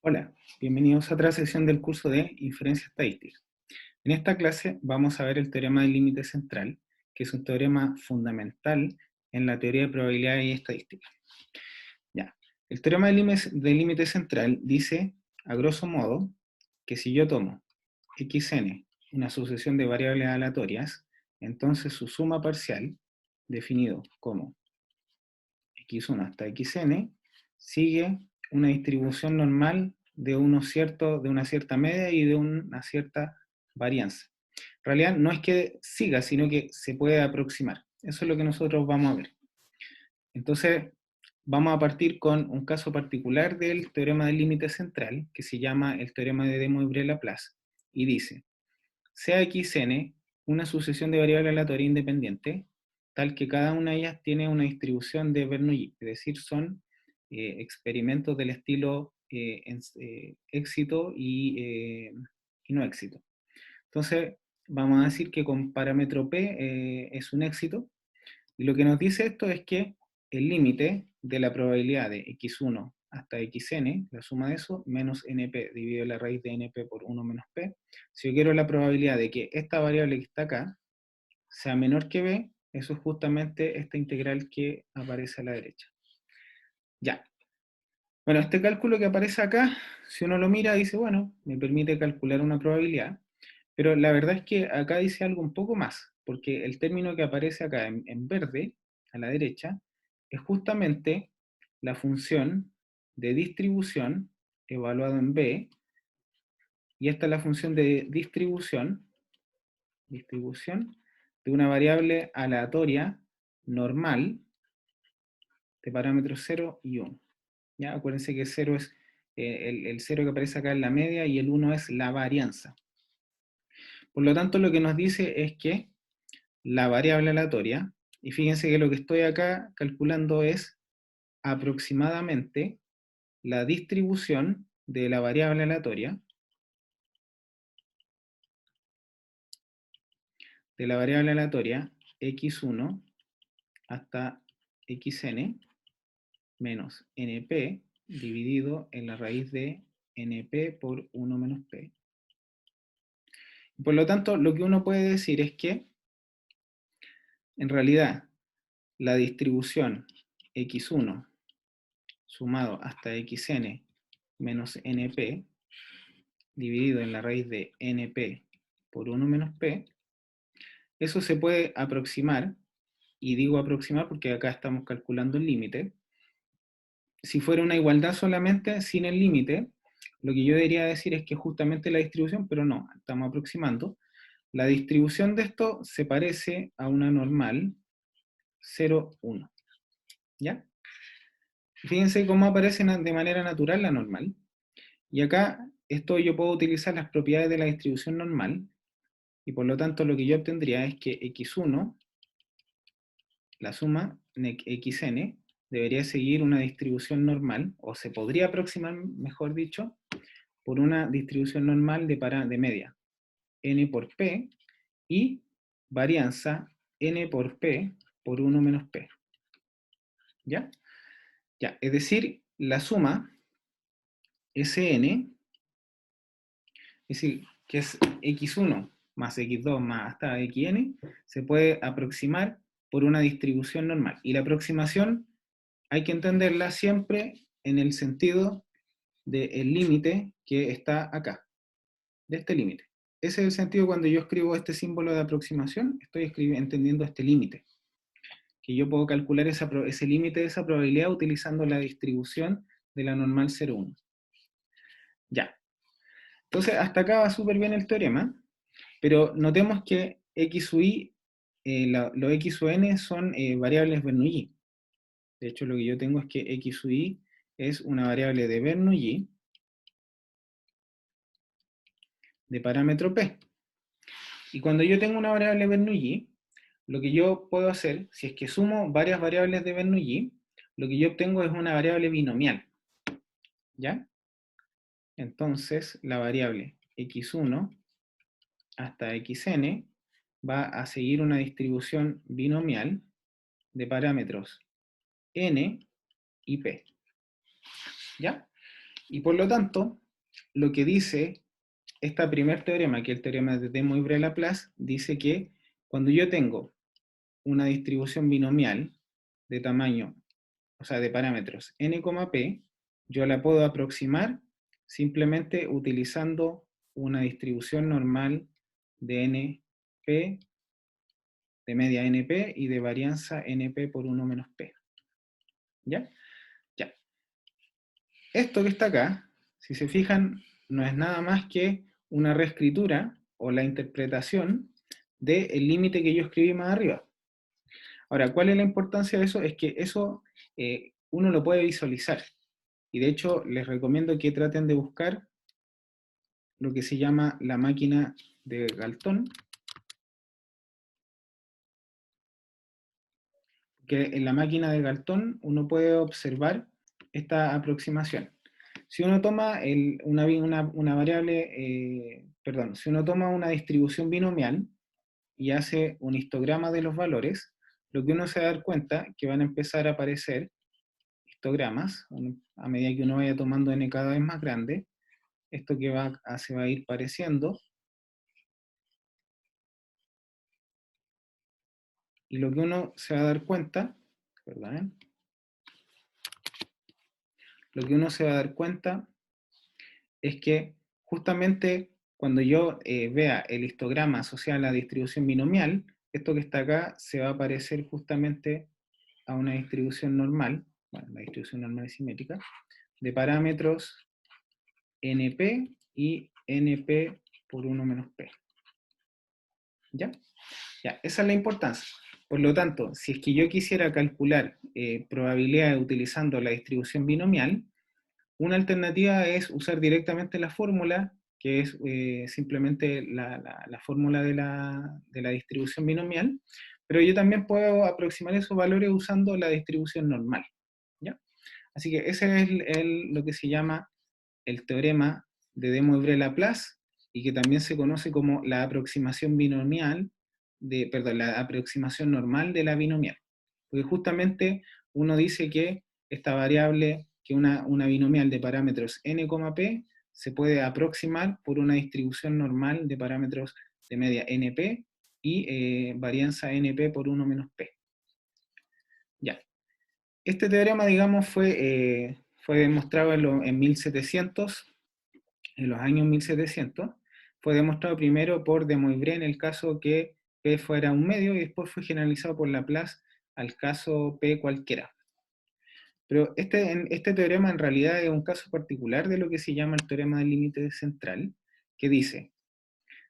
Hola, bienvenidos a otra sesión del curso de Inferencia Estadística. En esta clase vamos a ver el teorema del límite central, que es un teorema fundamental en la teoría de probabilidad y estadística. Ya. El teorema del límite central dice, a grosso modo, que si yo tomo xn, una sucesión de variables aleatorias, entonces su suma parcial, definido como x1 hasta xn, sigue una distribución normal de una cierta media y de una cierta varianza. En realidad no es que siga, sino que se puede aproximar. Eso es lo que nosotros vamos a ver. Entonces, vamos a partir con un caso particular del teorema del límite central, que se llama el teorema de De Moivre-Laplace, y dice, sea xn una sucesión de variables aleatorias independientes, tal que cada una de ellas tiene una distribución de Bernoulli, es decir, son experimentos del estilo éxito y no éxito. Entonces, vamos a decir que con parámetro P es un éxito, y lo que nos dice esto es que el límite de la probabilidad de x1 hasta xn, la suma de eso, menos np dividido la raíz de np por 1 menos p, si yo quiero la probabilidad de que esta variable que está acá sea menor que b, eso es justamente esta integral que aparece a la derecha. Ya. Bueno, este cálculo que aparece acá, si uno lo mira, dice, bueno, me permite calcular una probabilidad, pero la verdad es que acá dice algo un poco más, porque el término que aparece acá en verde, a la derecha, es justamente la función de distribución evaluado en b, y esta es la función de distribución de una variable aleatoria normal de parámetros 0 y 1. ¿Ya? Acuérdense que 0 es el 0 que aparece acá en la media y el 1 es la varianza. Por lo tanto, lo que nos dice es que la variable aleatoria, y fíjense que lo que estoy acá calculando es aproximadamente la distribución de la variable aleatoria, x1 hasta xn menos np dividido en la raíz de np por 1 menos p. Por lo tanto, lo que uno puede decir es que, en realidad, la distribución x1 sumado hasta xn menos np dividido en la raíz de np por 1 menos p, eso se puede aproximar, y digo aproximar porque acá estamos calculando el límite. Si fuera una igualdad solamente, sin el límite, lo que yo debería decir es que justamente la distribución, pero no, estamos aproximando. La distribución de esto se parece a una normal 0, 1. ¿Ya? Fíjense cómo aparece de manera natural la normal. Y acá, esto yo puedo utilizar las propiedades de la distribución normal, y por lo tanto lo que yo obtendría es que x1, la suma xn, debería seguir una distribución normal, o se podría aproximar, mejor dicho, por una distribución normal de media, n por p, y varianza n por p por 1 menos p. ¿Ya? Ya, es decir, la suma Sn, es decir, que es x1 más x2 más hasta xn, se puede aproximar por una distribución normal. Y la aproximación hay que entenderla siempre en el sentido del límite que está acá, de este límite. Ese es el sentido cuando yo escribo este símbolo de aproximación, estoy entendiendo este límite, que yo puedo calcular ese límite de esa probabilidad utilizando la distribución de la normal 0,1. Ya. Entonces, hasta acá va súper bien el teorema, pero notemos que x u y, los x u n son variables Bernoulli. De hecho, lo que yo tengo es que x u y es una variable de Bernoulli de parámetro p. Y cuando yo tengo una variable Bernoulli, lo que yo puedo hacer, si es que sumo varias variables de Bernoulli, lo que yo obtengo es una variable binomial. ¿Ya? Entonces, la variable x1 hasta xn va a seguir una distribución binomial de parámetros n y p. ¿Ya? Y por lo tanto, lo que dice este primer teorema, que es el teorema de De Moivre-Laplace, dice que cuando yo tengo una distribución binomial de tamaño, o sea, de parámetros n, p, yo la puedo aproximar simplemente utilizando una distribución normal de np, de media np y de varianza np por 1 menos p. ¿Ya? Ya. Esto que está acá, si se fijan, no es nada más que una reescritura o la interpretación del límite que yo escribí más arriba. Ahora, ¿cuál es la importancia de eso? Es que eso uno lo puede visualizar. Y de hecho, les recomiendo que traten de buscar lo que se llama la máquina de Galton, que en la máquina de Galton uno puede observar esta aproximación. Si uno toma una variable, perdón, si uno toma una distribución binomial y hace un histograma de los valores, lo que uno se va a dar cuenta que van a empezar a aparecer histogramas, a medida que uno vaya tomando n cada vez más grande, esto que se va a ir pareciendo, y lo que uno se va a dar cuenta, perdón, lo que uno se va a dar cuenta es que justamente cuando yo vea el histograma asociado a la distribución binomial, esto que está acá se va a parecer justamente a una distribución normal, bueno, la distribución normal es simétrica, de parámetros np y np por 1 menos p. ¿Ya? Ya, esa es la importancia. Por lo tanto, si es que yo quisiera calcular probabilidades utilizando la distribución binomial, una alternativa es usar directamente la fórmula, que es simplemente la fórmula de la distribución binomial, pero yo también puedo aproximar esos valores usando la distribución normal. ¿Ya? Así que ese es lo que se llama el teorema de De Moivre-Laplace, y que también se conoce como la aproximación binomial, perdón, la aproximación normal de la binomial. Porque justamente uno dice que esta variable, que una binomial de parámetros n, p, se puede aproximar por una distribución normal de parámetros de media np y varianza np por 1 menos p. Ya. Este teorema, digamos, fue demostrado en 1700, en los años 1700, fue demostrado primero por De Moivre en el caso que P fuera un medio, y después fue generalizado por Laplace al caso P cualquiera. Pero este teorema en realidad es un caso particular de lo que se llama el teorema del límite central, que dice,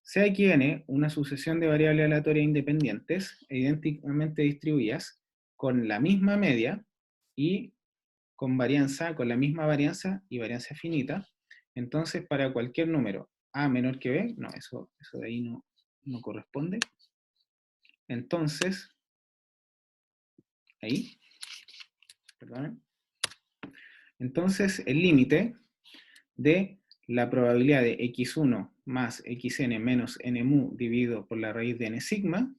sea aquí n una sucesión de variables aleatorias independientes e idénticamente distribuidas, con la misma media y con la misma varianza y varianza finita, entonces para cualquier número a menor que b, no, eso de ahí no corresponde. Entonces, ahí, perdón. Entonces el límite de la probabilidad de x1 más xn menos n mu dividido por la raíz de n sigma,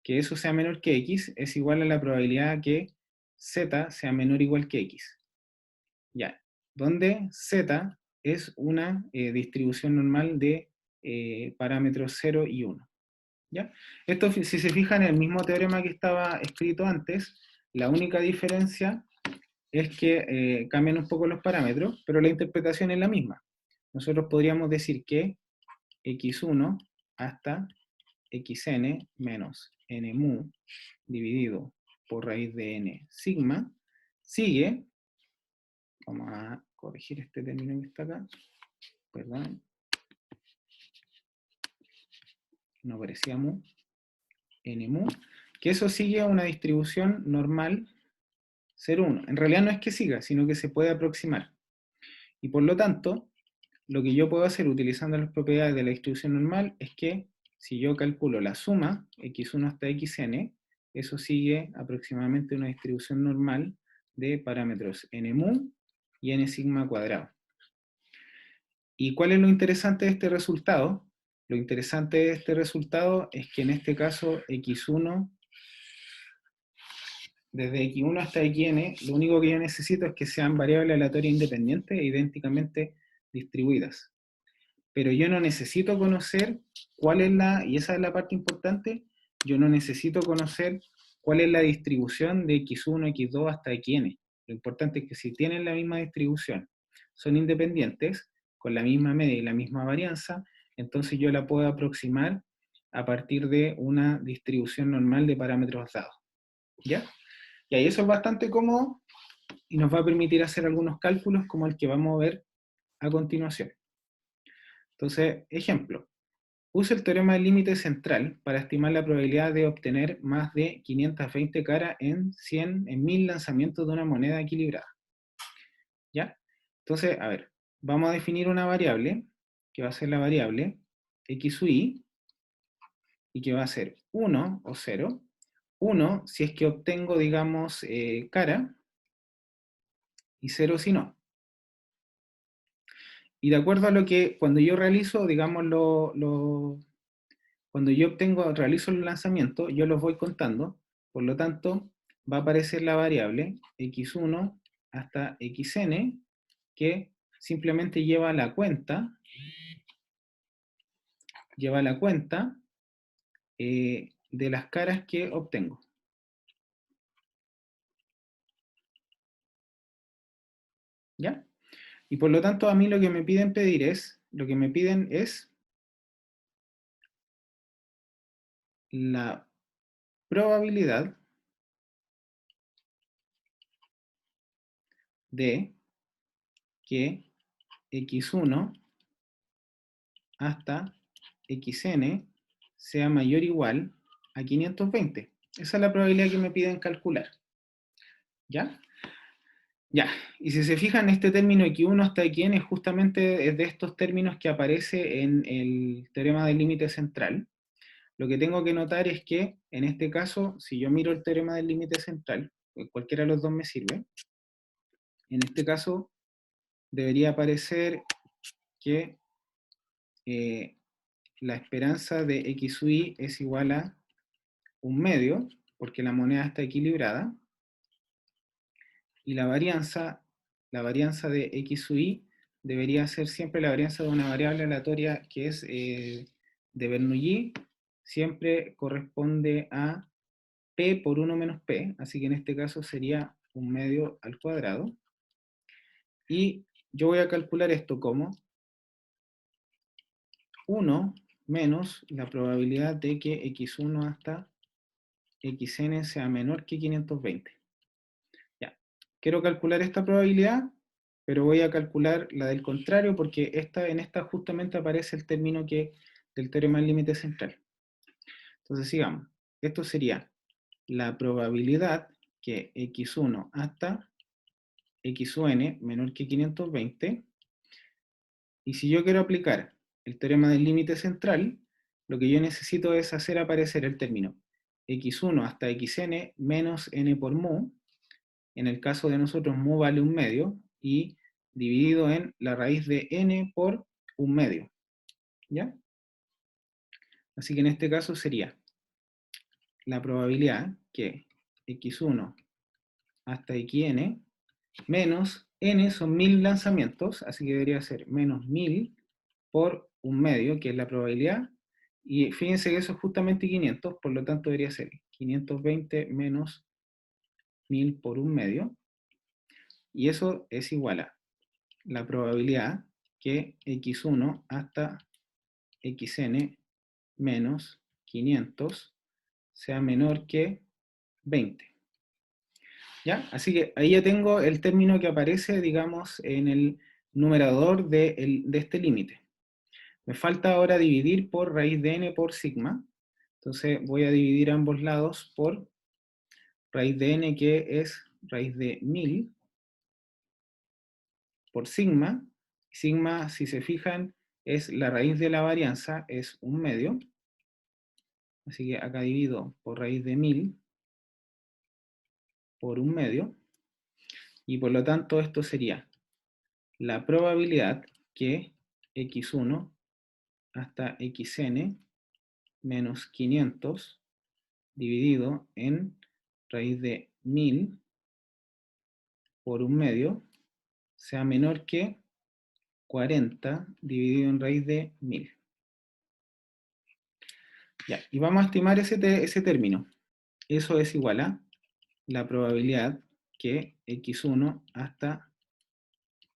que eso sea menor que x, es igual a la probabilidad que z sea menor o igual que x. Ya, donde z es una distribución normal de parámetros 0 y 1. ¿Ya? Esto, si se fijan, en el mismo teorema que estaba escrito antes, la única diferencia es que cambian un poco los parámetros, pero la interpretación es la misma. Nosotros podríamos decir que x1 hasta xn menos n mu dividido por raíz de n sigma sigue, vamos a corregir este término que está acá, perdón, no parecía mu, n mu, que eso sigue una distribución normal 0,1. En realidad no es que siga, sino que se puede aproximar. Y por lo tanto, lo que yo puedo hacer utilizando las propiedades de la distribución normal es que si yo calculo la suma, x1 hasta xn, eso sigue aproximadamente una distribución normal de parámetros n mu y n sigma cuadrado. ¿Y cuál es lo interesante de este resultado? Lo interesante de este resultado es que en este caso x1 desde x1 hasta xn, lo único que yo necesito es que sean variables aleatorias independientes e idénticamente distribuidas. Pero yo no necesito conocer cuál es y esa es la parte importante, yo no necesito conocer cuál es la distribución de x1, x2 hasta xn. Lo importante es que si tienen la misma distribución, son independientes, con la misma media y la misma varianza, entonces yo la puedo aproximar a partir de una distribución normal de parámetros dados. ¿Ya? Y ahí eso es bastante cómodo y nos va a permitir hacer algunos cálculos como el que vamos a ver a continuación. Entonces, ejemplo. Uso el teorema del límite central para estimar la probabilidad de obtener más de 520 caras en 1000 lanzamientos de una moneda equilibrada. ¿Ya? Entonces, a ver, vamos a definir una variable, que va a ser la variable x sub i, y que va a ser 1 o 0. 1 si es que obtengo, digamos, cara, y 0 si no. Y de acuerdo a lo que, cuando yo realizo, digamos, cuando yo realizo el lanzamiento, yo los voy contando, por lo tanto, va a aparecer la variable x1 hasta xn, que simplemente lleva la cuenta de las caras que obtengo. ¿Ya? Y por lo tanto, a mí lo que me piden es la probabilidad de que x1 hasta xn sea mayor o igual a 520. Esa es la probabilidad que me piden calcular. ¿Ya? Ya, y si se fijan, este término x1 hasta xn justamente es de estos términos que aparece en el teorema del límite central. Lo que tengo que notar es que, en este caso, si yo miro el teorema del límite central, cualquiera de los dos me sirve, en este caso debería aparecer que la esperanza de x sub i es igual a un medio, porque la moneda está equilibrada, y la varianza de x sub i debería ser siempre la varianza de una variable aleatoria que es de Bernoulli, siempre corresponde a p por 1 menos p, así que en este caso sería un medio al cuadrado. Y yo voy a calcular esto como 1 menos la probabilidad de que x1 hasta xn sea menor que 520. Ya. Quiero calcular esta probabilidad, pero voy a calcular la del contrario porque en esta justamente aparece el término del teorema del límite central. Entonces sigamos. Esto sería la probabilidad que x1 hasta xn menor que 520. Y si yo quiero aplicar el teorema del límite central, lo que yo necesito es hacer aparecer el término x1 hasta xn menos n por mu. En el caso de nosotros, mu vale un medio, y dividido en la raíz de n por un medio. ¿Ya? Así que en este caso sería la probabilidad que x1 hasta xn menos n son 1000 lanzamientos, así que debería ser menos 1000 por un medio, que es la probabilidad, y fíjense que eso es justamente 500, por lo tanto debería ser 520 menos 1000 por un medio, y eso es igual a la probabilidad que x1 hasta xn menos 500 sea menor que 20. ¿Ya? Así que ahí ya tengo el término que aparece, digamos, en el numerador de este límite. Me falta ahora dividir por raíz de n por sigma. Entonces voy a dividir ambos lados por raíz de n, que es raíz de 1000, por sigma. Sigma, si se fijan, es la raíz de la varianza, es un medio. Así que acá divido por raíz de 1000 por un medio. Y por lo tanto esto sería la probabilidad que x1 hasta xn menos 500 dividido en raíz de 1000 por 1/2 sea menor que 40 dividido en raíz de 1000. Ya, y vamos a estimar ese término. Eso es igual a la probabilidad que x1 hasta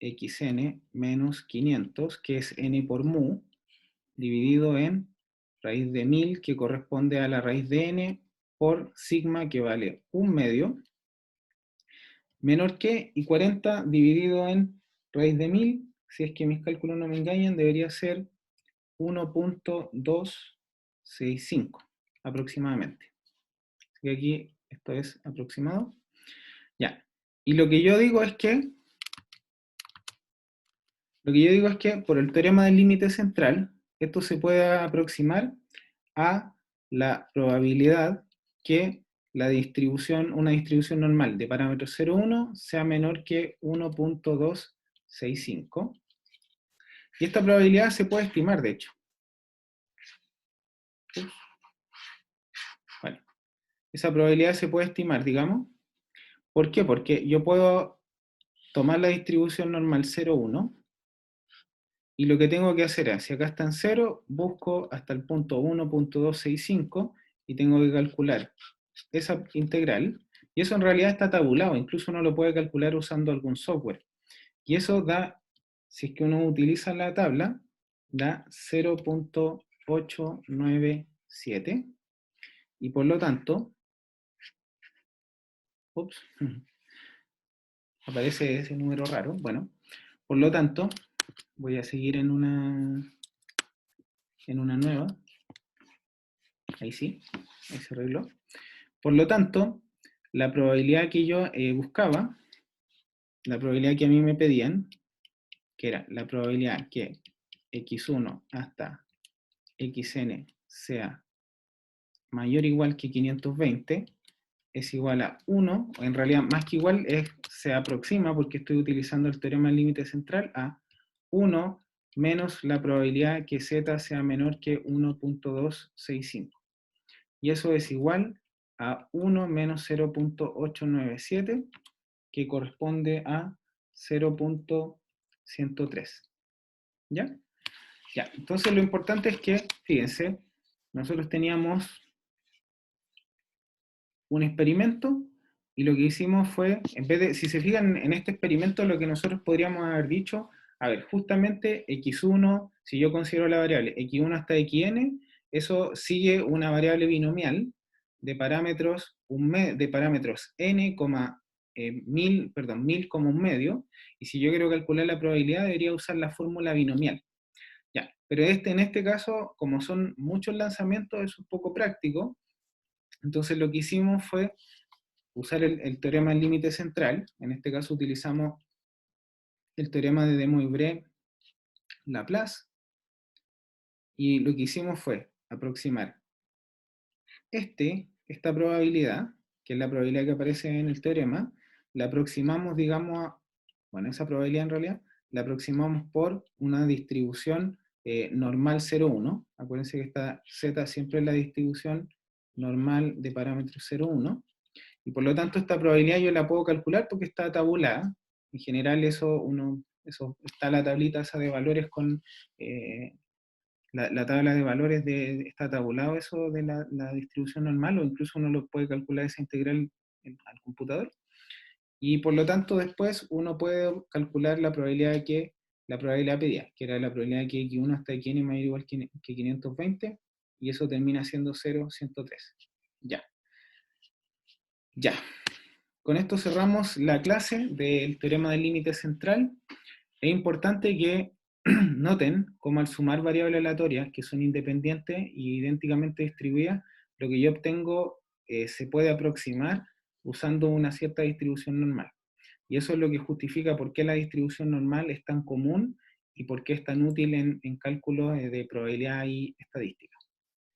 xn menos 500, que es n por mu, dividido en raíz de 1000, que corresponde a la raíz de n por sigma, que vale 1/2, menor que, y 40 dividido en raíz de 1000, si es que mis cálculos no me engañan, debería ser 1.265 aproximadamente. Así que aquí esto es aproximado. Ya. Y lo que yo digo es que por el teorema del límite central, esto se puede aproximar a la probabilidad que una distribución normal de parámetros 0,1 sea menor que 1.265. Y esta probabilidad se puede estimar, de hecho. Bueno, esa probabilidad se puede estimar, digamos. ¿Por qué? Porque yo puedo tomar la distribución normal 0,1, y lo que tengo que hacer es, si acá está en 0, busco hasta el punto 1.265 y tengo que calcular esa integral, y eso en realidad está tabulado, incluso uno lo puede calcular usando algún software. Y eso da, si es que uno utiliza la tabla, da 0.897, y por lo tanto, ups, aparece ese número raro, bueno, por lo tanto, voy a seguir en una nueva, ahí sí, ahí se arregló. Por lo tanto, la probabilidad que yo buscaba, la probabilidad que a mí me pedían, que era la probabilidad que x1 hasta xn sea mayor o igual que 520, es igual a 1, o en realidad más que igual, se aproxima, porque estoy utilizando el teorema del límite central, a 1 menos la probabilidad que z sea menor que 1.265. Y eso es igual a 1 menos 0.897, que corresponde a 0.103. ¿Ya? Ya, entonces lo importante es que, fíjense, nosotros teníamos un experimento, y lo que hicimos fue, en vez de, si se fijan en este experimento, lo que nosotros podríamos haber dicho, a ver, justamente x1, si yo considero la variable x1 hasta xn, eso sigue una variable binomial de parámetros, n, 1000, perdón, 1000 como 1/2, y si yo quiero calcular la probabilidad, debería usar la fórmula binomial. Ya, pero en este caso, como son muchos lanzamientos, es un poco práctico. Entonces lo que hicimos fue usar el teorema del límite central. En este caso utilizamos el teorema de De Moivre-Laplace, y lo que hicimos fue aproximar esta probabilidad, que es la probabilidad que aparece en el teorema, la aproximamos, digamos, bueno, esa probabilidad en realidad, la aproximamos por una distribución normal 0,1. Acuérdense que esta z siempre es la distribución normal de parámetros 0,1. Y por lo tanto esta probabilidad yo la puedo calcular porque está tabulada. En general eso está la tablita esa de valores con la tabla de valores está tabulado eso de la distribución normal, o incluso uno lo puede calcular esa integral al computador. Y por lo tanto después uno puede calcular la probabilidad pedida, que era la probabilidad que x1 hasta xn es mayor o igual que 520, y eso termina siendo 0.103. Ya. Ya. Con esto cerramos la clase del teorema del límite central. Es importante que noten cómo al sumar variables aleatorias que son independientes e idénticamente distribuidas, lo que yo obtengo se puede aproximar usando una cierta distribución normal. Y eso es lo que justifica por qué la distribución normal es tan común y por qué es tan útil en cálculos de probabilidad y estadística.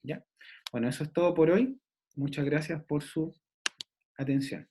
¿Ya? Bueno, eso es todo por hoy. Muchas gracias por su atención.